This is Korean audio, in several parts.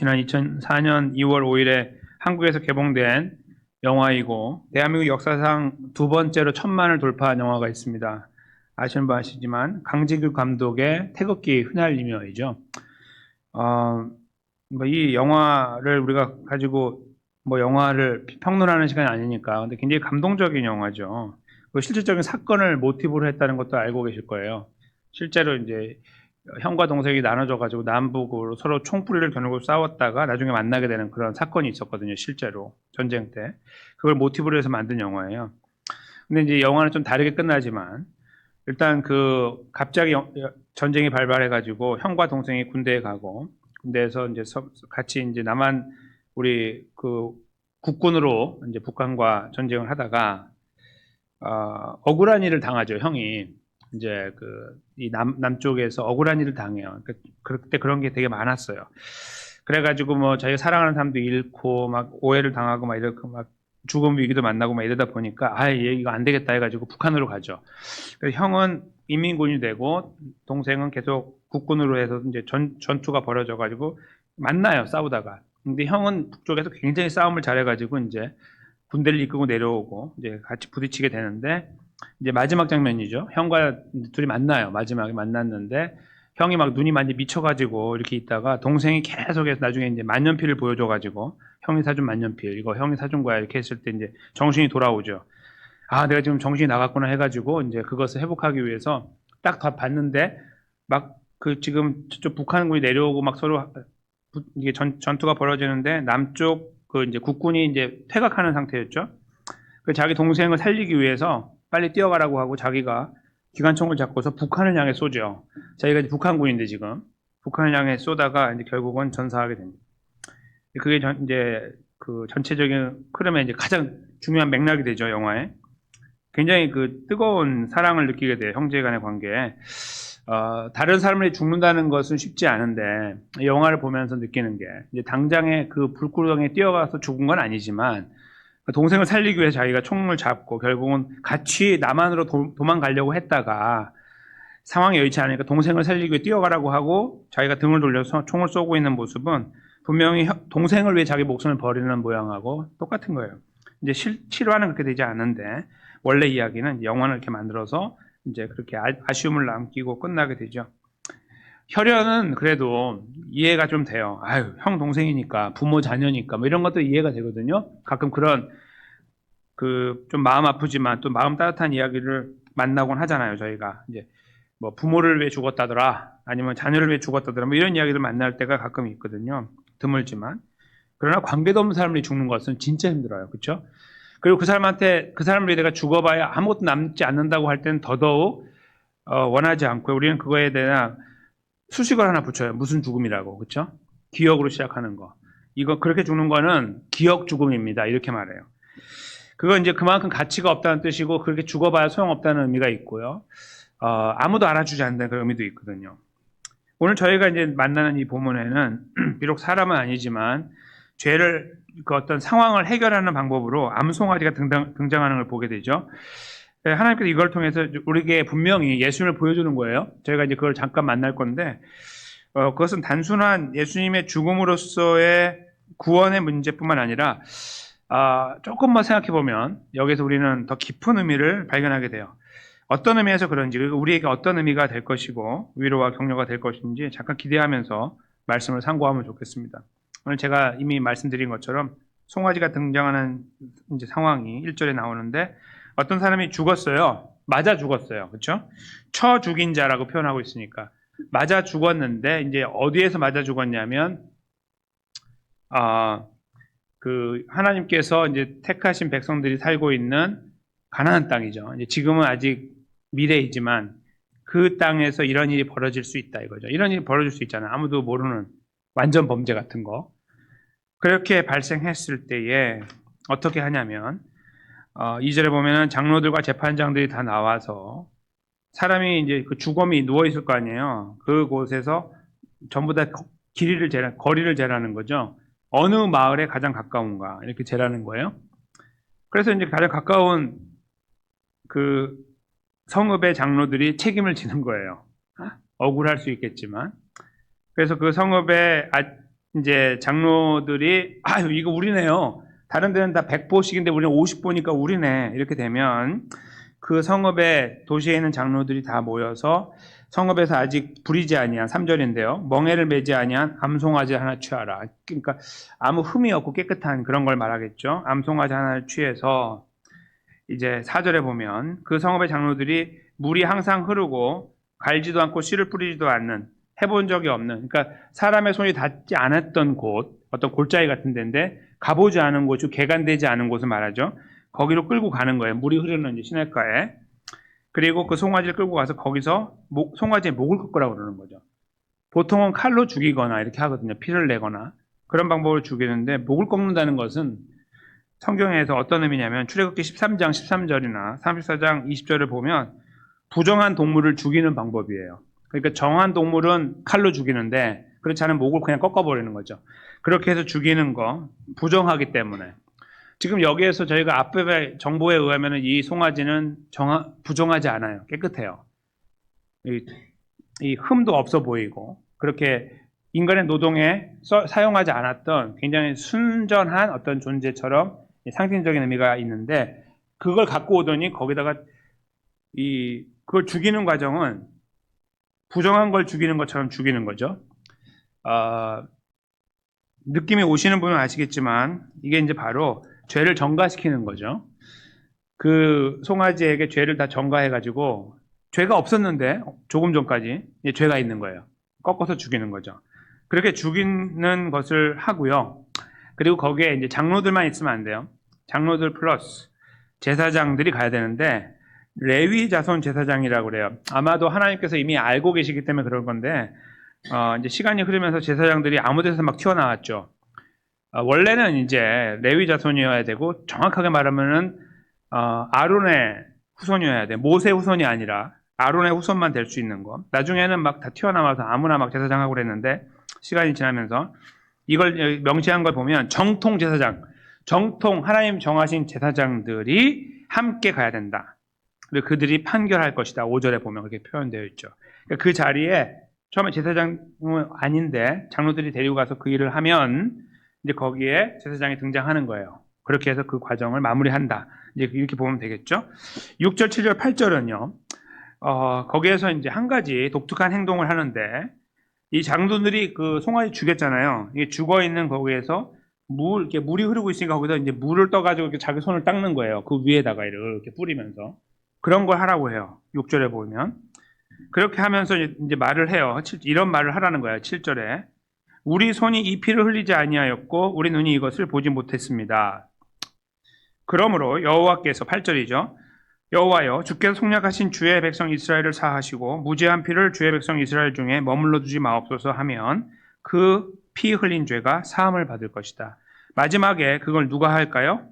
지난 2004년 2월 5일에 한국에서 개봉된 영화이고 대한민국 역사상 두 번째로 1,000만을 돌파한 영화가 있습니다. 아시는 분 아시지만 강지규 감독의 태극기 휘날리며이죠. 이 영화를 우리가 가지고 영화를 평론하는 시간이 아니니까 근데 굉장히 감동적인 영화죠. 그 실질적인 사건을 모티브로 했다는 것도 알고 계실 거예요. 실제로 이제 형과 동생이 나눠져 가지고 남북으로 서로 총뿌리를 겨누고 싸웠다가 나중에 만나게 되는 그런 사건이 있었거든요. 실제로 전쟁 때 그걸 모티브로 해서 만든 영화예요. 근데 이제 영화는 좀 다르게 끝나지만 일단 갑자기 전쟁이 발발해 가지고 형과 동생이 군대에 가고 군대에서 이제 같이 이제 남한 우리 국군으로 이제 북한과 전쟁을 하다가 억울한 일을 당하죠. 형이 이제 이 남쪽에서 억울한 일을 당해요. 그때 그런 게 되게 많았어요. 그래가지고 자기가 사랑하는 사람도 잃고 막 오해를 당하고 막 이렇게 막 죽음 위기도 만나고 막 이러다 보니까 얘 이거 안 되겠다 해가지고 북한으로 가죠. 그래서 형은 인민군이 되고 동생은 계속 국군으로 해서 이제 전투가 벌어져가지고 만나요. 싸우다가. 근데 형은 북쪽에서 굉장히 싸움을 잘해가지고 이제 군대를 이끌고 내려오고 이제 같이 부딪히게 되는데 이제 마지막 장면이죠. 형과 둘이 만나요. 마지막에 만났는데 형이 막 눈이 많이 미쳐가지고 이렇게 있다가 동생이 계속해서 나중에 이제 만년필을 보여줘가지고 형이 사준 만년필 이거 형이 사준 거야 이렇게 했을 때 이제 정신이 돌아오죠. 내가 지금 정신이 나갔구나 해가지고 이제 그것을 회복하기 위해서 딱 봤는데 막 지금 저쪽 북한군이 내려오고 막 서로 이게 전투가 벌어지는데 남쪽 이제 국군이 이제 퇴각하는 상태였죠. 자기 동생을 살리기 위해서 빨리 뛰어가라고 하고 자기가 기관총을 잡고서 북한을 향해 쏘죠. 자기가 이제 북한군인데 지금 북한을 향해 쏘다가 이제 결국은 전사하게 됩니다. 그게 이제 전체적인 흐름에 이제 가장 중요한 맥락이 되죠, 영화에. 굉장히 뜨거운 사랑을 느끼게 돼요, 형제 간의 관계에. 다른 사람이 죽는다는 것은 쉽지 않은데, 영화를 보면서 느끼는 게, 이제 당장에 불구덩이에 뛰어가서 죽은 건 아니지만, 동생을 살리기 위해 자기가 총을 잡고, 결국은 같이 남한으로 도망가려고 했다가, 상황이 여의치 않으니까 동생을 살리기 위해 뛰어가라고 하고, 자기가 등을 돌려서 총을 쏘고 있는 모습은, 분명히 동생을 위해 자기 목숨을 버리는 모양하고 똑같은 거예요. 이제 실화는 그렇게 되지 않는데, 원래 이야기는 영화를 이렇게 만들어서 이제 그렇게 아쉬움을 남기고 끝나게 되죠. 혈연은 그래도 이해가 좀 돼요. 형 동생이니까 부모 자녀니까 뭐 이런 것도 이해가 되거든요. 가끔 그런 좀 마음 아프지만 또 마음 따뜻한 이야기를 만나곤 하잖아요. 저희가 이제 뭐 부모를 위해 죽었다더라 아니면 자녀를 위해 죽었다더라 뭐 이런 이야기를 만날 때가 가끔 있거든요. 드물지만 그러나 관계도 없는 사람들이 죽는 것은 진짜 힘들어요. 그렇죠? 그리고 그 사람을 위해 내가 죽어봐야 아무것도 남지 않는다고 할 때는 더더욱 원하지 않고요. 우리는 그거에 대한 수식을 하나 붙여요. 무슨 죽음이라고, 그렇죠? 기억으로 시작하는 거. 이거 그렇게 죽는 거는 기억 죽음입니다. 이렇게 말해요. 그건 이제 그만큼 가치가 없다는 뜻이고 그렇게 죽어봐야 소용없다는 의미가 있고요. 아무도 알아주지 않는 그런 의미도 있거든요. 오늘 저희가 이제 만나는 이 본문에는 비록 사람은 아니지만 죄를 어떤 상황을 해결하는 방법으로 암송아지가 등장하는 걸 보게 되죠. 하나님께서 이걸 통해서 우리에게 분명히 예수님을 보여주는 거예요. 저희가 이제 그걸 잠깐 만날 건데 그것은 단순한 예수님의 죽음으로서의 구원의 문제뿐만 아니라 조금만 생각해 보면 여기서 우리는 더 깊은 의미를 발견하게 돼요. 어떤 의미에서 그런지 그리고 우리에게 어떤 의미가 될 것이고 위로와 격려가 될 것인지 잠깐 기대하면서 말씀을 상고하면 좋겠습니다. 오늘 제가 이미 말씀드린 것처럼 송아지가 등장하는 이제 상황이 1절에 나오는데 어떤 사람이 죽었어요. 맞아 죽었어요. 그렇죠? 쳐 죽인 자라고 표현하고 있으니까 맞아 죽었는데 이제 어디에서 맞아 죽었냐면 하나님께서 이제 택하신 백성들이 살고 있는 가나안 땅이죠. 이제 지금은 아직 미래이지만 그 땅에서 이런 일이 벌어질 수 있다 이거죠. 이런 일이 벌어질 수 있잖아요. 아무도 모르는 완전 범죄 같은 거. 그렇게 발생했을 때에 어떻게 하냐면 2절에 보면은 장로들과 재판장들이 다 나와서 사람이 이제 주검이 누워 있을 거 아니에요. 그곳에서 전부 다 거리를 재라는 거죠. 어느 마을에 가장 가까운가 이렇게 재라는 거예요. 그래서 이제 가장 가까운 성읍의 장로들이 책임을 지는 거예요. 억울할 수 있겠지만. 그래서 그 성읍의 이제 장로들이 이거 우리네요. 다른 데는 다 100보씩인데 우리는 50보니까 우리네. 이렇게 되면 그 성읍에 도시에 있는 장로들이 다 모여서 성읍에서 아직 부리지 아니한 3절인데요. 멍에를 매지 아니한 암송아지 하나 취하라. 그러니까 아무 흠이 없고 깨끗한 그런 걸 말하겠죠. 암송아지 하나를 취해서 이제 4절에 보면 그 성읍의 장로들이 물이 항상 흐르고 갈지도 않고 씨를 뿌리지도 않는 해본 적이 없는, 그러니까 사람의 손이 닿지 않았던 곳, 어떤 골짜기 같은 데인데 가보지 않은 곳, 개간되지 않은 곳을 말하죠. 거기로 끌고 가는 거예요. 물이 흐르는 이제 시냇가에. 그리고 그 송아지를 끌고 가서 거기서 송아지의 목을 꺾으라고 그러는 거죠. 보통은 칼로 죽이거나 이렇게 하거든요. 피를 내거나 그런 방법으로 죽이는데 목을 꺾는다는 것은 성경에서 어떤 의미냐면 출애굽기 13장 13절이나 34장 20절을 보면 부정한 동물을 죽이는 방법이에요. 그러니까 정한 동물은 칼로 죽이는데 그렇지 않은 목을 그냥 꺾어버리는 거죠. 그렇게 해서 죽이는 거 부정하기 때문에 지금 여기에서 저희가 앞에 정보에 의하면 이 송아지는 부정하지 않아요. 깨끗해요. 이 흠도 없어 보이고 그렇게 인간의 노동에 사용하지 않았던 굉장히 순전한 어떤 존재처럼 상징적인 의미가 있는데 그걸 갖고 오더니 거기다가 그걸 죽이는 과정은 부정한 걸 죽이는 것처럼 죽이는 거죠. 느낌이 오시는 분은 아시겠지만 이게 이제 바로 죄를 전가시키는 거죠. 그 송아지에게 죄를 다 전가해가지고 죄가 없었는데 조금 전까지 이제 죄가 있는 거예요. 꺾어서 죽이는 거죠. 그렇게 죽이는 것을 하고요. 그리고 거기에 이제 장로들만 있으면 안 돼요. 장로들 플러스 제사장들이 가야 되는데 레위 자손 제사장이라고 그래요. 아마도 하나님께서 이미 알고 계시기 때문에 그럴 건데 이제 시간이 흐르면서 제사장들이 아무 데서 막 튀어나왔죠. 원래는 이제 레위 자손이어야 되고 정확하게 말하면은 아론의 후손이어야 돼. 모세 후손이 아니라 아론의 후손만 될 수 있는 거. 나중에는 막 다 튀어나와서 아무나 막 제사장하고 그랬는데 시간이 지나면서 이걸 명시한 걸 보면 정통 제사장, 정통 하나님 정하신 제사장들이 함께 가야 된다. 그리고 그들이 판결할 것이다. 5절에 보면 그렇게 표현되어 있죠. 그러니까 그 자리에 처음에 제사장은 아닌데 장로들이 데리고 가서 그 일을 하면 이제 거기에 제사장이 등장하는 거예요. 그렇게 해서 그 과정을 마무리한다. 이제 이렇게 보면 되겠죠. 6절, 7절, 8절은요. 거기에서 이제 한 가지 독특한 행동을 하는데 이 장로들이 그 송아지 죽였잖아요. 이게 죽어 있는 거기에서 이렇게 물이 흐르고 있으니까 거기서 이제 물을 떠가지고 이렇게 자기 손을 닦는 거예요. 그 위에다가 이렇게 뿌리면서. 그런 걸 하라고 해요. 6절에 보면. 그렇게 하면서 이제 말을 해요. 이런 말을 하라는 거예요. 7절에. 우리 손이 이 피를 흘리지 아니하였고 우리 눈이 이것을 보지 못했습니다. 그러므로 여호와께서 8절이죠. 여호와여 주께서 속량하신 주의 백성 이스라엘을 사하시고 무죄한 피를 주의 백성 이스라엘 중에 머물러 두지 마옵소서 하면 그 피 흘린 죄가 사함을 받을 것이다. 마지막에 그걸 누가 할까요?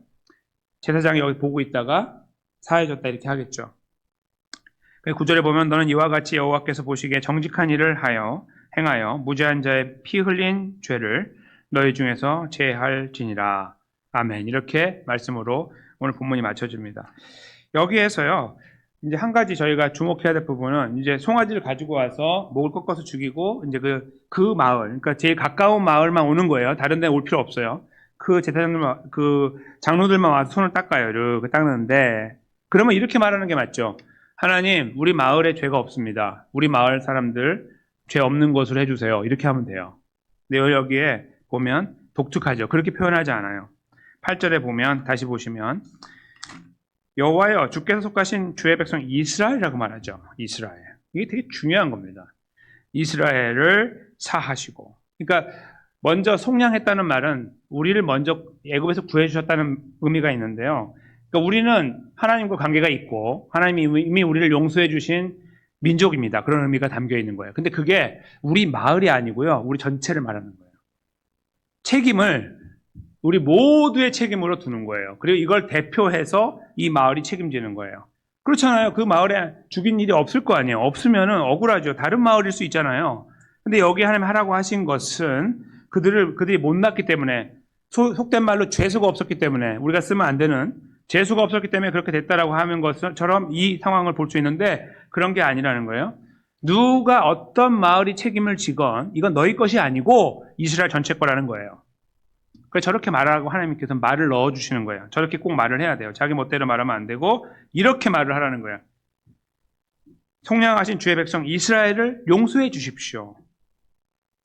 제사장이 여기 보고 있다가 사해졌다 이렇게 하겠죠. 9절에 보면 너는 이와 같이 여호와께서 보시기에 정직한 일을 행하여 무죄한 자의 피 흘린 죄를 너희 중에서 제할지니라. 아멘. 이렇게 말씀으로 오늘 본문이 맞춰집니다. 여기에서요, 이제 한 가지 저희가 주목해야 될 부분은 이제 송아지를 가지고 와서 목을 꺾어서 죽이고 이제 그 마을, 그러니까 제일 가까운 마을만 오는 거예요. 다른 데 올 필요 없어요. 그 제사장들만, 그 장로들만 와서 손을 닦아요. 이렇게 닦는데 그러면 이렇게 말하는 게 맞죠. 하나님, 우리 마을에 죄가 없습니다. 우리 마을 사람들 죄 없는 것으로 해주세요. 이렇게 하면 돼요. 근데 여기에 보면 독특하죠. 그렇게 표현하지 않아요. 8절에 보면 다시 보시면 여호와여 주께서 속하신 주의 백성 이스라엘이라고 말하죠. 이스라엘. 이게 되게 중요한 겁니다. 이스라엘을 사하시고. 그러니까 먼저 속량했다는 말은 우리를 먼저 애굽에서 구해주셨다는 의미가 있는데요. 그러니까 우리는 하나님과 관계가 있고 하나님이 이미 우리를 용서해 주신 민족입니다. 그런 의미가 담겨 있는 거예요. 근데 그게 우리 마을이 아니고요. 우리 전체를 말하는 거예요. 책임을 우리 모두의 책임으로 두는 거예요. 그리고 이걸 대표해서 이 마을이 책임지는 거예요. 그렇잖아요. 그 마을에 죽인 일이 없을 거 아니에요. 없으면은 억울하죠. 다른 마을일 수 있잖아요. 근데 여기 하나님 하라고 하신 것은 그들이 못났기 때문에 속된 말로 죄수가 없었기 때문에 우리가 쓰면 안 되는 재수가 없었기 때문에 그렇게 됐다라고 하는 것처럼 이 상황을 볼 수 있는데 그런 게 아니라는 거예요. 누가 어떤 마을이 책임을 지건 이건 너희 것이 아니고 이스라엘 전체 거라는 거예요. 그래서 저렇게 말하라고 하나님께서 말을 넣어주시는 거예요. 저렇게 꼭 말을 해야 돼요. 자기 멋대로 말하면 안 되고 이렇게 말을 하라는 거예요. 속량하신 주의 백성 이스라엘을 용서해 주십시오.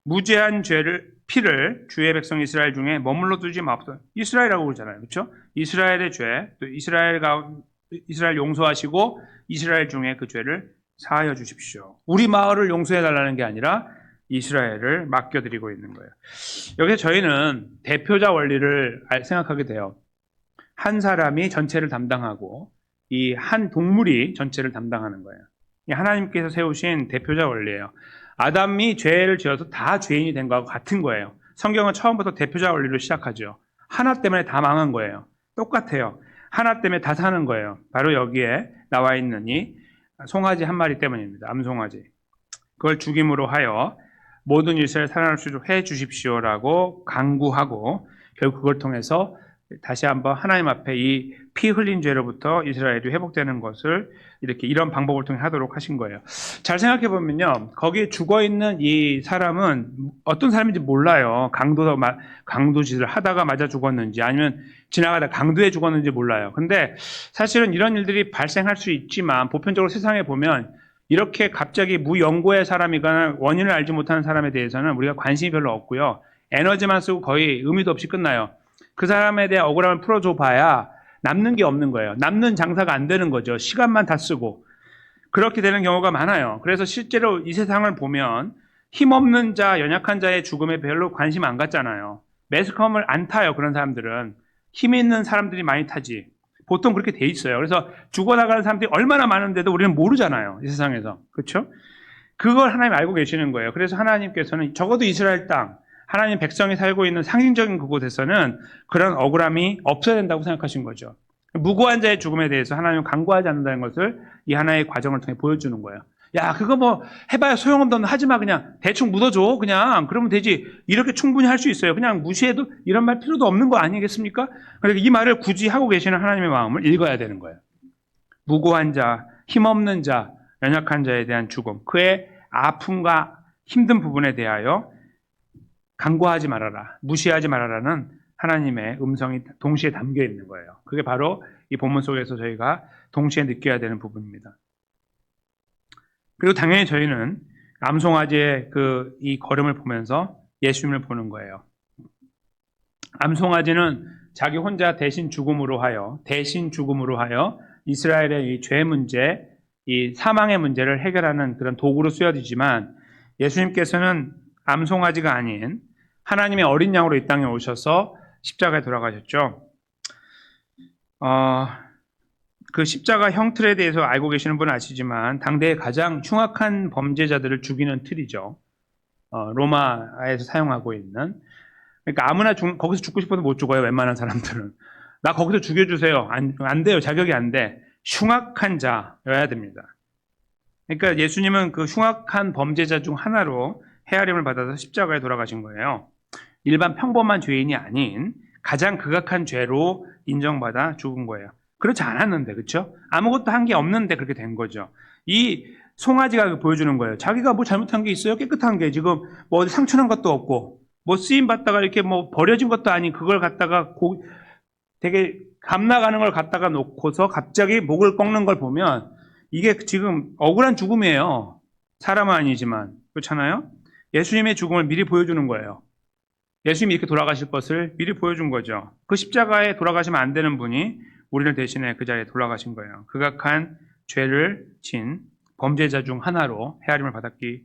무죄한 피를 주의 백성 이스라엘 중에 머물러 두지 마옵소서. 이스라엘이라고 그러잖아요. 그렇죠? 이스라엘의 죄, 또 이스라엘 용서하시고 이스라엘 중에 그 죄를 사하여 주십시오. 우리 마을을 용서해 달라는 게 아니라 이스라엘을 맡겨드리고 있는 거예요. 여기서 저희는 대표자 원리를 생각하게 돼요. 한 사람이 전체를 담당하고 이 한 동물이 전체를 담당하는 거예요. 하나님께서 세우신 대표자 원리예요. 아담이 죄를 지어서 다 죄인이 된 거하고 같은 거예요. 성경은 처음부터 대표자 원리로 시작하죠. 하나 때문에 다 망한 거예요. 똑같아요. 하나 때문에 다 사는 거예요. 바로 여기에 나와 있는 이 송아지 한 마리 때문입니다. 암송아지. 그걸 죽임으로 하여 모든 이스라엘 살아날 수 있도록 해 주십시오라고 간구하고 결국 그걸 통해서 다시 한번 하나님 앞에 이 피 흘린 죄로부터 이스라엘이 회복되는 것을 이런 방법을 통해 하도록 하신 거예요. 잘 생각해 보면요, 거기에 죽어 있는 이 사람은 어떤 사람인지 몰라요. 강도짓을 하다가 맞아 죽었는지 아니면 지나가다 강도에 죽었는지 몰라요. 근데 사실은 이런 일들이 발생할 수 있지만 보편적으로 세상에 보면 이렇게 갑자기 무연고의 사람이거나 원인을 알지 못하는 사람에 대해서는 우리가 관심이 별로 없고요. 에너지만 쓰고 거의 의미도 없이 끝나요. 그 사람에 대한 억울함을 풀어줘 봐야 남는 게 없는 거예요. 남는 장사가 안 되는 거죠. 시간만 다 쓰고. 그렇게 되는 경우가 많아요. 그래서 실제로 이 세상을 보면 힘없는 자, 연약한 자의 죽음에 별로 관심 안 갖잖아요. 매스컴을 안 타요. 그런 사람들은. 힘 있는 사람들이 많이 타지. 보통 그렇게 돼 있어요. 그래서 죽어나가는 사람들이 얼마나 많은데도 우리는 모르잖아요. 이 세상에서. 그렇죠? 그걸 하나님 알고 계시는 거예요. 그래서 하나님께서는 적어도 이스라엘 땅, 하나님 백성이 살고 있는 상징적인 그곳에서는 그런 억울함이 없어야 된다고 생각하신 거죠. 무고한 자의 죽음에 대해서 하나님은 간구하지 않는다는 것을 이 하나의 과정을 통해 보여주는 거예요. 야, 그거 뭐 해봐야 소용없는 하지 마. 그냥 대충 묻어줘. 그냥 그러면 되지. 이렇게 충분히 할 수 있어요. 그냥 무시해도 이런 말 필요도 없는 거 아니겠습니까? 그러니까 이 말을 굳이 하고 계시는 하나님의 마음을 읽어야 되는 거예요. 무고한 자, 힘없는 자, 연약한 자에 대한 죽음, 그의 아픔과 힘든 부분에 대하여 간구하지 말아라, 무시하지 말아라는 하나님의 음성이 동시에 담겨 있는 거예요. 그게 바로 이 본문 속에서 저희가 동시에 느껴야 되는 부분입니다. 그리고 당연히 저희는 암송아지의 이 걸음을 보면서 예수님을 보는 거예요. 암송아지는 자기 혼자 대신 죽음으로 하여 이스라엘의 이 죄 문제, 이 사망의 문제를 해결하는 그런 도구로 쓰여지지만 예수님께서는 암송아지가 아닌 하나님의 어린 양으로 이 땅에 오셔서 십자가에 돌아가셨죠. 그 십자가 형틀에 대해서 알고 계시는 분은 아시지만 당대의 가장 흉악한 범죄자들을 죽이는 틀이죠. 로마에서 사용하고 있는. 그러니까 아무나 거기서 죽고 싶어도 못 죽어요. 웬만한 사람들은. 나 거기서 죽여주세요. 안 돼요. 자격이 안 돼. 흉악한 자여야 됩니다. 그러니까 예수님은 그 흉악한 범죄자 중 하나로 헤아림을 받아서 십자가에 돌아가신 거예요. 일반 평범한 죄인이 아닌 가장 극악한 죄로 인정받아 죽은 거예요. 그렇지 않았는데, 그렇죠? 아무것도 한 게 없는데 그렇게 된 거죠. 이 송아지가 보여주는 거예요. 자기가 뭐 잘못한 게 있어요? 깨끗한 게 지금 뭐 상처난 것도 없고 뭐 쓰임 받다가 이렇게 뭐 버려진 것도 아닌 그걸 갖다가 되게 감나가는 걸 갖다가 놓고서 갑자기 목을 꺾는 걸 보면 이게 지금 억울한 죽음이에요. 사람은 아니지만. 그렇잖아요? 예수님의 죽음을 미리 보여주는 거예요. 예수님이 이렇게 돌아가실 것을 미리 보여준 거죠. 그 십자가에 돌아가시면 안 되는 분이 우리를 대신해 그 자리에 돌아가신 거예요. 극악한 죄를 진 범죄자 중 하나로 헤아림을 받았기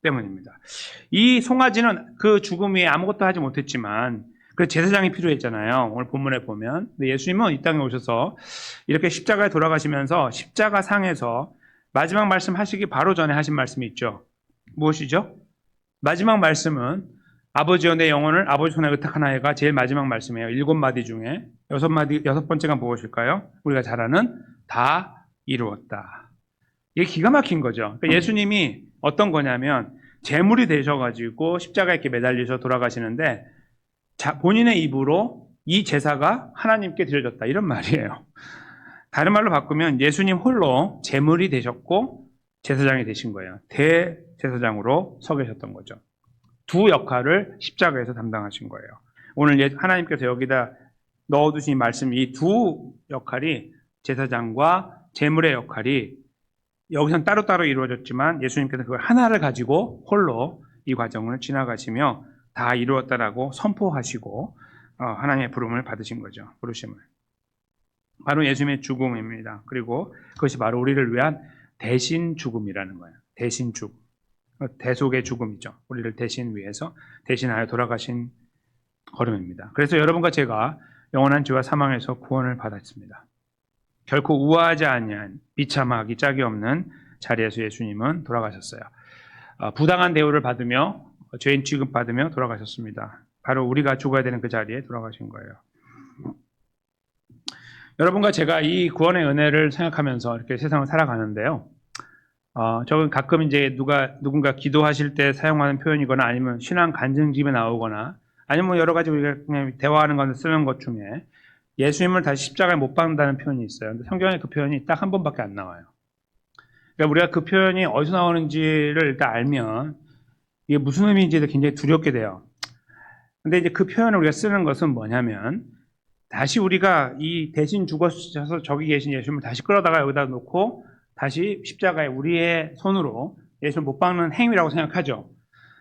때문입니다. 이 송아지는 그 죽음이 아무것도 하지 못했지만 그 제사장이 필요했잖아요. 오늘 본문에 보면. 근데 예수님은 이 땅에 오셔서 이렇게 십자가에 돌아가시면서 십자가 상에서 마지막 말씀 하시기 바로 전에 하신 말씀이 있죠. 무엇이죠? 마지막 말씀은 아버지여 내 영혼을 아버지 손에 의탁하나이가 제일 마지막 말씀이에요. 7마디 중에 6번째가 무엇일까요? 우리가 잘 아는 다 이루었다. 이게 기가 막힌 거죠. 그러니까 예수님이 어떤 거냐면 제물이 되셔가지고 십자가에 이렇게 매달리셔 돌아가시는데 본인의 입으로 이 제사가 하나님께 드려졌다. 이런 말이에요. 다른 말로 바꾸면 예수님 홀로 제물이 되셨고 제사장이 되신 거예요. 대제사장으로 서 계셨던 거죠. 두 역할을 십자가에서 담당하신 거예요. 오늘 하나님께서 여기다 넣어두신 말씀, 이 두 역할이 제사장과 제물의 역할이 여기선 따로따로 이루어졌지만 예수님께서 그걸 하나를 가지고 홀로 이 과정을 지나가시며 다 이루었다라고 선포하시고 하나님의 부름을 받으신 거죠. 부르심을. 바로 예수님의 죽음입니다. 그리고 그것이 바로 우리를 위한 대신 죽음이라는 거예요. 대신 죽음. 대속의 죽음이죠. 우리를 대신 위해서 대신하여 돌아가신 걸음입니다. 그래서 여러분과 제가 영원한 죄와 사망에서 구원을 받았습니다. 결코 우아하지 아니한 비참하기 짝이 없는 자리에서 예수님은 돌아가셨어요. 부당한 대우를 받으며 죄인 취급받으며 돌아가셨습니다. 바로 우리가 죽어야 되는 그 자리에 돌아가신 거예요. 여러분과 제가 이 구원의 은혜를 생각하면서 이렇게 세상을 살아가는데요. 저는 가끔 이제 누군가 기도하실 때 사용하는 표현이거나 아니면 신앙 간증집에 나오거나 아니면 뭐 여러 가지 우리가 그냥 대화하는 건데 쓰는 것 중에 예수님을 다시 십자가에 못 박는다는 표현이 있어요. 근데 성경에 그 표현이 딱 한 번밖에 안 나와요. 그러니까 우리가 그 표현이 어디서 나오는지를 일단 알면 이게 무슨 의미인지 굉장히 두렵게 돼요. 근데 이제 그 표현을 우리가 쓰는 것은 뭐냐면 다시 우리가 이 대신 죽어서 저기 계신 예수님을 다시 끌어다가 여기다 놓고 다시 십자가에 우리의 손으로 예수를 못 박는 행위라고 생각하죠.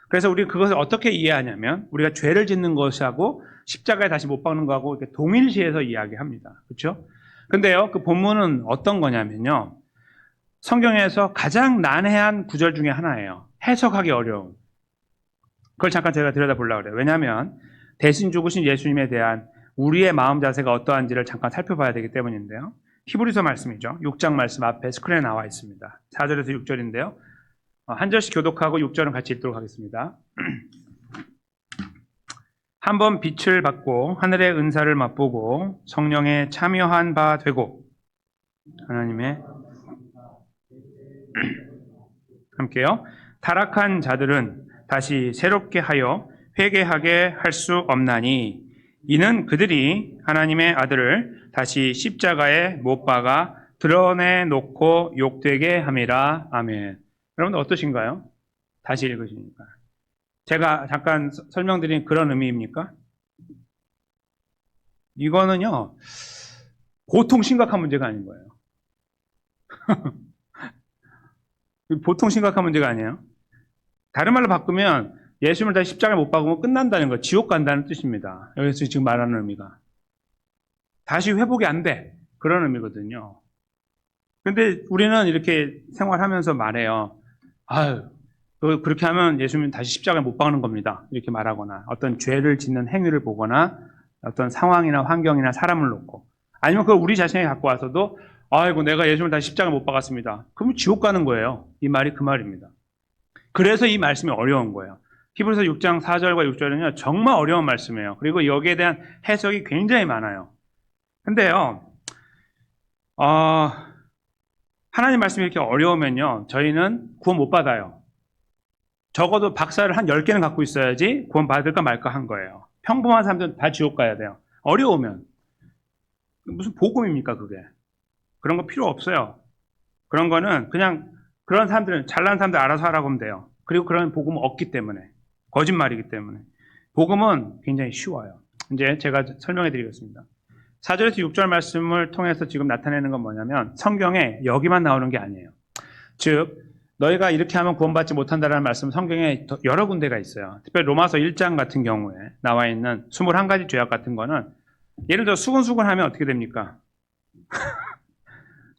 그래서 우리가 그것을 어떻게 이해하냐면 우리가 죄를 짓는 것하고 십자가에 다시 못 박는 거하고 이렇게 동일시해서 이야기합니다. 그렇죠? 근데요, 그 본문은 어떤 거냐면요. 성경에서 가장 난해한 구절 중에 하나예요. 해석하기 어려운. 그걸 잠깐 제가 들여다보려고 그래요. 왜냐하면 대신 죽으신 예수님에 대한 우리의 마음 자세가 어떠한지를 잠깐 살펴봐야 되기 때문인데요. 히브리서 말씀이죠. 6장 말씀 앞에 스크린에 나와 있습니다. 4절에서 6절인데요. 한 절씩 교독하고 6절은 같이 읽도록 하겠습니다. 한번 빛을 받고 하늘의 은사를 맛보고 성령에 참여한 바 되고 하나님의 함께요. 타락한 자들은 다시 새롭게 하여 회개하게 할 수 없나니 이는 그들이 하나님의 아들을 다시 십자가에 못 박아 드러내놓고 욕되게 함이라. 아멘. 여러분들 어떠신가요? 다시 읽으시니까. 제가 잠깐 설명드린 그런 의미입니까? 이거는요, 보통 심각한 문제가 아닌 거예요. 보통 심각한 문제가 아니에요. 다른 말로 바꾸면 예수님을 다시 십자가에 못 박으면 끝난다는 거, 지옥 간다는 뜻입니다. 여기서 지금 말하는 의미가. 다시 회복이 안 돼. 그런 의미거든요. 근데 우리는 이렇게 생활하면서 말해요. 아유, 그렇게 하면 예수님은 다시 십자가에 못 박는 겁니다. 이렇게 말하거나 어떤 죄를 짓는 행위를 보거나 어떤 상황이나 환경이나 사람을 놓고 아니면 그걸 우리 자신에게 갖고 와서도 아이고 내가 예수님을 다시 십자가에 못 박았습니다. 그러면 지옥 가는 거예요. 이 말이 그 말입니다. 그래서 이 말씀이 어려운 거예요. 히브리서 6장 4절과 6절은요 정말 어려운 말씀이에요. 그리고 여기에 대한 해석이 굉장히 많아요. 근데요 하나님 말씀이 이렇게 어려우면요 저희는 구원 못 받아요. 적어도 박사를 한 10개는 갖고 있어야지 구원 받을까 말까 한 거예요. 평범한 사람들은 다 지옥 가야 돼요. 어려우면. 무슨 복음입니까 그게. 그런 거 필요 없어요. 그런 거는 그냥 그런 사람들은 잘난 사람들 알아서 하라고 하면 돼요. 그리고 그런 복음은 없기 때문에. 거짓말이기 때문에. 복음은 굉장히 쉬워요. 이제 제가 설명해 드리겠습니다. 4절에서 6절 말씀을 통해서 지금 나타내는 건 뭐냐면 성경에 여기만 나오는 게 아니에요. 즉 너희가 이렇게 하면 구원받지 못한다는 말씀은 성경에 여러 군데가 있어요. 특별히 로마서 1장 같은 경우에 나와 있는 21가지 죄악 같은 거는 예를 들어 수근수근 하면 어떻게 됩니까?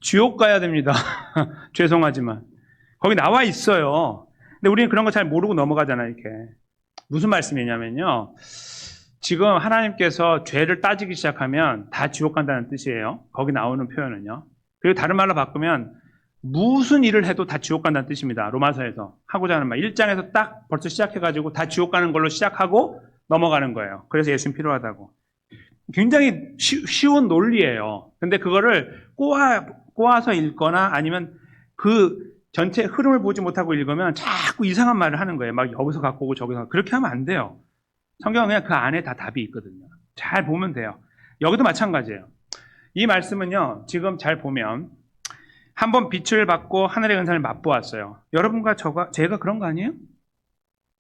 지옥 가야 됩니다. 죄송하지만. 거기 나와 있어요. 근데 우리는 그런 거 잘 모르고 넘어가잖아요, 이렇게. 무슨 말씀이냐면요. 지금 하나님께서 죄를 따지기 시작하면 다 지옥 간다는 뜻이에요. 거기 나오는 표현은요. 그리고 다른 말로 바꾸면 무슨 일을 해도 다 지옥 간다는 뜻입니다. 로마서에서 하고자 하는 말. 1장에서 딱 벌써 시작해가지고 다 지옥 가는 걸로 시작하고 넘어가는 거예요. 그래서 예수님 필요하다고. 굉장히 쉬운 논리예요. 근데 그거를 꼬아서 읽거나 아니면 그 전체 흐름을 보지 못하고 읽으면 자꾸 이상한 말을 하는 거예요. 막 여기서 갖고 오고 저기서. 그렇게 하면 안 돼요. 성경은 그냥 그 안에 다 답이 있거든요. 잘 보면 돼요. 여기도 마찬가지예요. 이 말씀은요, 지금 잘 보면 한번 빛을 받고 하늘의 은사를 맛보았어요. 여러분과 제가 그런 거 아니에요?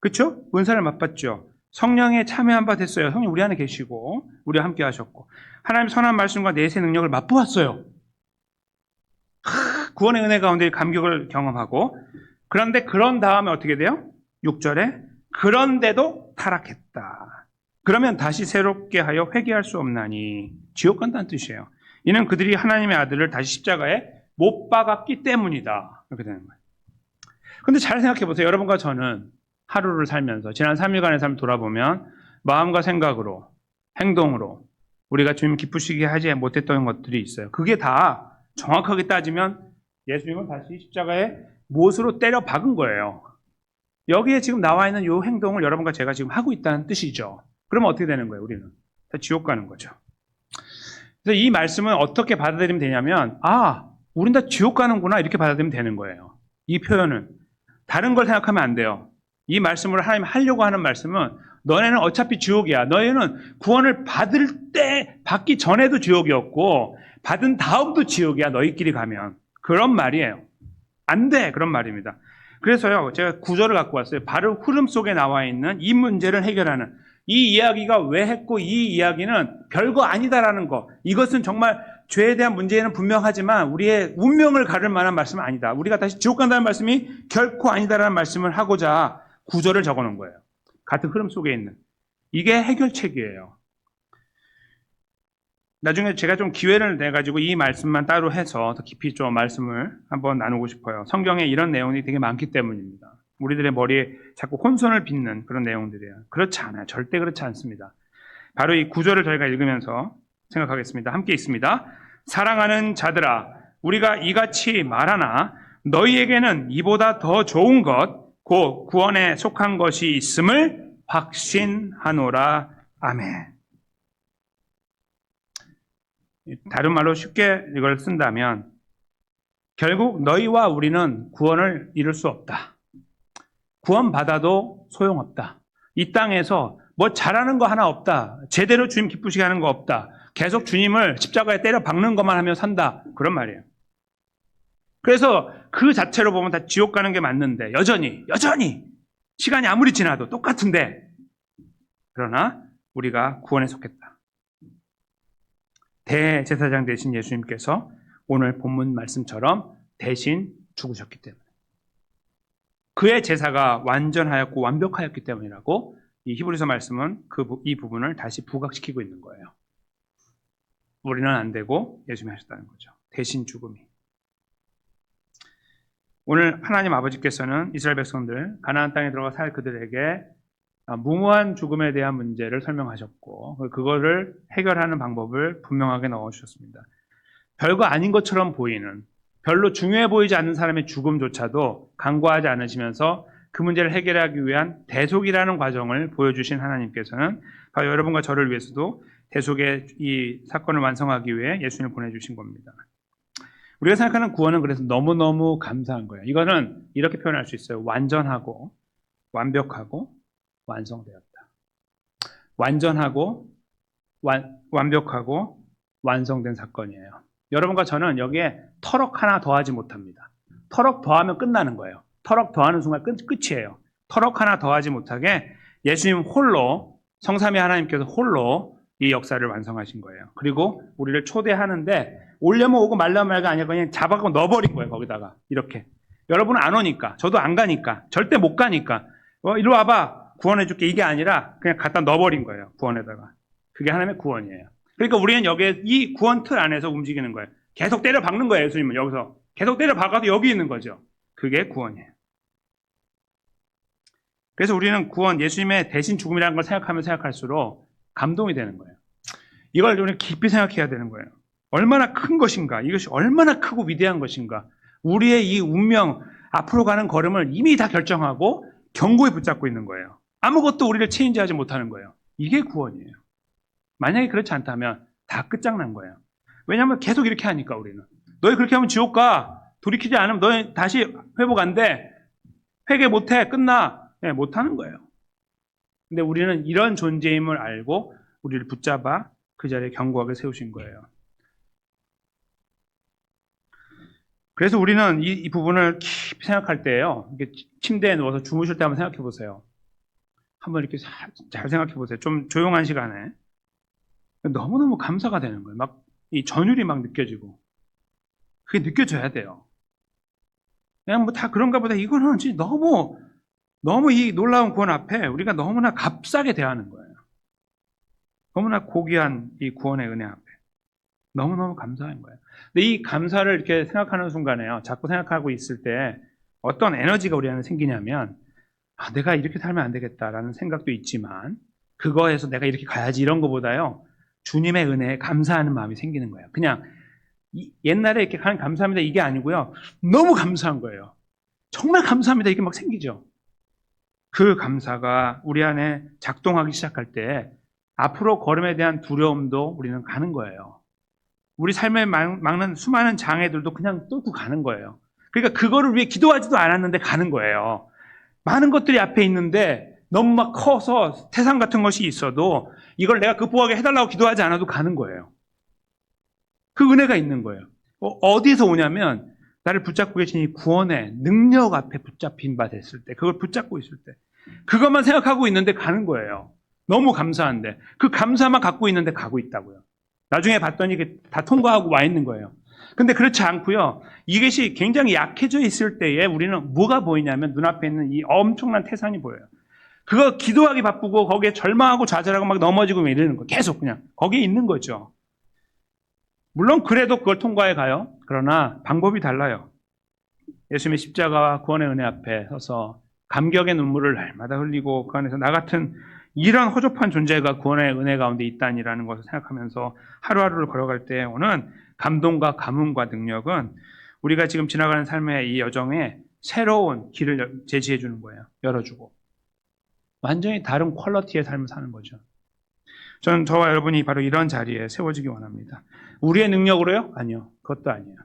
그렇죠? 은사를 맛봤죠. 성령에 참여한 바 됐어요. 성령 우리 안에 계시고 우리와 함께 하셨고 하나님 선한 말씀과 내세 능력을 맛보았어요. 구원의 은혜 가운데 감격을 경험하고 그런데 그런 다음에 어떻게 돼요? 6절에 그런데도 타락했다. 그러면 다시 새롭게 하여 회개할 수 없나니 지옥 간다는 뜻이에요. 이는 그들이 하나님의 아들을 다시 십자가에 못 박았기 때문이다. 이렇게 되는 거예요. 근데 잘 생각해 보세요. 여러분과 저는 하루를 살면서 지난 3일간의 삶을 돌아보면 마음과 생각으로 행동으로 우리가 주님 기쁘시게 하지 못했던 것들이 있어요. 그게 다 정확하게 따지면 예수님은 다시 십자가에 못으로 때려 박은 거예요. 여기에 지금 나와 있는 이 행동을 여러분과 제가 지금 하고 있다는 뜻이죠. 그러면 어떻게 되는 거예요? 우리는 다 지옥 가는 거죠. 그래서 이 말씀은 어떻게 받아들이면 되냐면 우린 다 지옥 가는구나 이렇게 받아들이면 되는 거예요. 이 표현은 다른 걸 생각하면 안 돼요. 이 말씀을 하나님 하려고 하는 말씀은 너네는 어차피 지옥이야. 너희는 구원을 받기 전에도 지옥이었고 받은 다음도 지옥이야. 너희끼리 가면. 그런 말이에요. 안 돼. 그런 말입니다. 그래서요. 제가 구절을 갖고 왔어요. 바로 흐름 속에 나와 있는 이 문제를 해결하는 이 이야기가 왜 했고 이 이야기는 별거 아니다라는 거. 이것은 정말 죄에 대한 문제는 분명하지만 우리의 운명을 가를 만한 말씀은 아니다. 우리가 다시 지옥 간다는 말씀이 결코 아니다라는 말씀을 하고자 구절을 적어놓은 거예요. 같은 흐름 속에 있는. 이게 해결책이에요. 나중에 제가 좀 기회를 내가지고 이 말씀만 따로 해서 더 깊이 좀 말씀을 한번 나누고 싶어요. 성경에 이런 내용이 되게 많기 때문입니다. 우리들의 머리에 자꾸 혼선을 빚는 그런 내용들이에요. 그렇지 않아요. 절대 그렇지 않습니다. 바로 이 구절을 저희가 읽으면서 생각하겠습니다. 함께 읽습니다. 사랑하는 자들아, 우리가 이같이 말하나 너희에게는 이보다 더 좋은 것, 곧 구원에 속한 것이 있음을 확신하노라. 아멘. 다른 말로 쉽게 이걸 쓴다면 결국 너희와 우리는 구원을 이룰 수 없다. 구원받아도 소용없다. 이 땅에서 뭐 잘하는 거 하나 없다. 제대로 주님 기쁘시게 하는 거 없다. 계속 주님을 십자가에 때려 박는 것만 하며 산다. 그런 말이에요. 그래서 그 자체로 보면 다 지옥 가는 게 맞는데 여전히 시간이 아무리 지나도 똑같은데 그러나 우리가 구원에 속했다. 대제사장 되신 예수님께서 오늘 본문 말씀처럼 대신 죽으셨기 때문에 그의 제사가 완전하였고 완벽하였기 때문이라고 이 히브리서 말씀은 이 부분을 다시 부각시키고 있는 거예요. 우리는 안 되고 예수님이 하셨다는 거죠. 대신 죽음이. 오늘 하나님 아버지께서는 이스라엘 백성들 가나안 땅에 들어가 살 그들에게 무모한 죽음에 대한 문제를 설명하셨고 그거를 해결하는 방법을 분명하게 넣어주셨습니다. 별거 아닌 것처럼 보이는 별로 중요해 보이지 않는 사람의 죽음조차도 간과하지 않으시면서 그 문제를 해결하기 위한 대속이라는 과정을 보여주신 하나님께서는 바로 여러분과 저를 위해서도 대속의 이 사건을 완성하기 위해 예수님을 보내주신 겁니다. 우리가 생각하는 구원은 그래서 너무너무 감사한 거예요. 이거는 이렇게 표현할 수 있어요. 완전하고 완벽하고 완성되었다. 완전하고 완벽하고 완성된 사건이에요. 여러분과 저는 여기에 터럭 하나 더하지 못합니다. 터럭 더하면 끝나는 거예요. 터럭 더하는 순간 끝이에요. 터럭 하나 더하지 못하게 예수님 홀로 성삼위 하나님께서 홀로 이 역사를 완성하신 거예요. 그리고 우리를 초대하는데 오려면 오고 말려면 말가 아니라 그냥 잡아갖고 넣어버린 거예요. 거기다가 이렇게. 여러분은 안 오니까 저도 안 가니까 절대 못 가니까 이리 와봐 구원해줄게 이게 아니라 그냥 갖다 넣어버린 거예요. 구원에다가. 그게 하나님의 구원이에요. 그러니까 우리는 여기에 이 구원 틀 안에서 움직이는 거예요. 계속 때려 박는 거예요. 예수님은 여기서. 계속 때려 박아도 여기 있는 거죠. 그게 구원이에요. 그래서 우리는 구원, 예수님의 대신 죽음이라는 걸 생각하면 생각할수록 감동이 되는 거예요. 이걸 우리는 깊이 생각해야 되는 거예요. 얼마나 큰 것인가, 이것이 얼마나 크고 위대한 것인가. 우리의 이 운명, 앞으로 가는 걸음을 이미 다 결정하고 견고히 붙잡고 있는 거예요. 아무것도 우리를 체인지하지 못하는 거예요. 이게 구원이에요. 만약에 그렇지 않다면 다 끝장난 거예요. 왜냐하면 계속 이렇게 하니까 우리는. 너희 그렇게 하면 지옥 가. 돌이키지 않으면 너희 다시 회복 안 돼. 회개 못해. 끝나. 네, 못하는 거예요. 근데 우리는 이런 존재임을 알고 우리를 붙잡아 그 자리에 견고하게 세우신 거예요. 그래서 우리는 이 부분을 깊이 생각할 때요. 이렇게 침대에 누워서 주무실 때 한번 생각해 보세요. 한번 이렇게 잘 생각해 보세요. 좀 조용한 시간에. 너무너무 감사가 되는 거예요. 막 이 전율이 막 느껴지고. 그게 느껴져야 돼요. 그냥 뭐 다 그런가 보다. 이거는 진짜 너무 이 놀라운 구원 앞에 우리가 너무나 값싸게 대하는 거예요. 너무나 고귀한 이 구원의 은혜 앞에. 너무너무 감사한 거예요. 근데 이 감사를 이렇게 생각하는 순간에요. 자꾸 생각하고 있을 때 어떤 에너지가 우리 안에 생기냐면, 내가 이렇게 살면 안 되겠다라는 생각도 있지만, 그거에서 내가 이렇게 가야지 이런 거보다요. 주님의 은혜에 감사하는 마음이 생기는 거예요. 그냥 옛날에 이렇게 하는 감사합니다 이게 아니고요. 너무 감사한 거예요. 정말 감사합니다 이게 막 생기죠. 그 감사가 우리 안에 작동하기 시작할 때 앞으로 걸음에 대한 두려움도 우리는 가는 거예요. 우리 삶에 막는 수많은 장애들도 그냥 뚫고 가는 거예요. 그러니까 그거를 위해 기도하지도 않았는데 가는 거예요. 많은 것들이 앞에 있는데 너무 막 커서 태산 같은 것이 있어도 이걸 내가 극복하게 해달라고 기도하지 않아도 가는 거예요. 그 은혜가 있는 거예요. 어디서 오냐면 나를 붙잡고 계신 이 구원의 능력 앞에 붙잡힌 바 됐을 때, 그걸 붙잡고 있을 때 그것만 생각하고 있는데 가는 거예요. 너무 감사한데 그 감사만 갖고 있는데 가고 있다고요. 나중에 봤더니 다 통과하고 와 있는 거예요. 근데 그렇지 않고요. 이것이 굉장히 약해져 있을 때에 우리는 뭐가 보이냐면 눈앞에 있는 이 엄청난 태산이 보여요. 그거 기도하기 바쁘고 거기에 절망하고 좌절하고 막 넘어지고 이러는 거 계속 그냥 거기에 있는 거죠. 물론 그래도 그걸 통과해 가요. 그러나 방법이 달라요. 예수님의 십자가와 구원의 은혜 앞에 서서 감격의 눈물을 날마다 흘리고 그 안에서 나 같은 이런 허접한 존재가 구원의 은혜 가운데 있다니라는 것을 생각하면서 하루하루를 걸어갈 때 오는 감동과 가문과 능력은 우리가 지금 지나가는 삶의 이 여정에 새로운 길을 제시해 주는 거예요. 열어주고. 완전히 다른 퀄리티의 삶을 사는 거죠. 저는 저와 여러분이 바로 이런 자리에 세워지기 원합니다. 우리의 능력으로요? 아니요. 그것도 아니에요.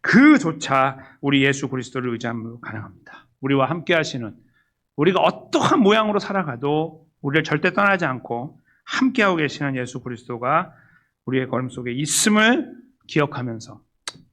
그조차 우리 예수 그리스도를 의지함으로 가능합니다. 우리와 함께 하시는, 우리가 어떠한 모양으로 살아가도 우리를 절대 떠나지 않고 함께하고 계시는 예수 그리스도가 우리의 걸음 속에 있음을 기억하면서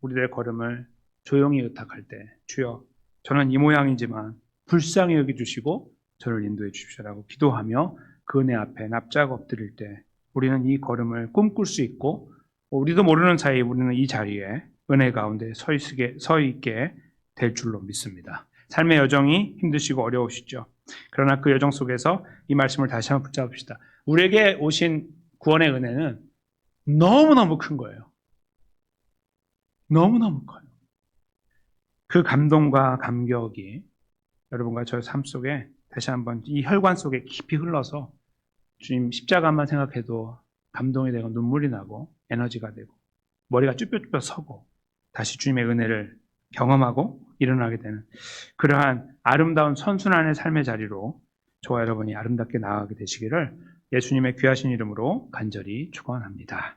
우리의 걸음을 조용히 의탁할 때, 주여 저는 이 모양이지만 불쌍히 여겨주시고 저를 인도해 주십시오라고 기도하며 그 은혜 앞에 납작 엎드릴 때 우리는 이 걸음을 꿈꿀 수 있고, 우리도 모르는 사이에 우리는 이 자리에 은혜 가운데 서 있게 될 줄로 믿습니다. 삶의 여정이 힘드시고 어려우시죠. 그러나 그 여정 속에서 이 말씀을 다시 한번 붙잡읍시다. 우리에게 오신 구원의 은혜는 너무너무 큰 거예요. 너무너무 커요. 그 감동과 감격이 여러분과 저의 삶 속에 다시 한번 이 혈관 속에 깊이 흘러서 주님 십자가만 생각해도 감동이 되고 눈물이 나고 에너지가 되고 머리가 쭈뼛쭈뼛 서고 다시 주님의 은혜를 경험하고 일어나게 되는 그러한 아름다운 선순환의 삶의 자리로 저와 여러분이 아름답게 나아가게 되시기를 예수님의 귀하신 이름으로 간절히 축원합니다.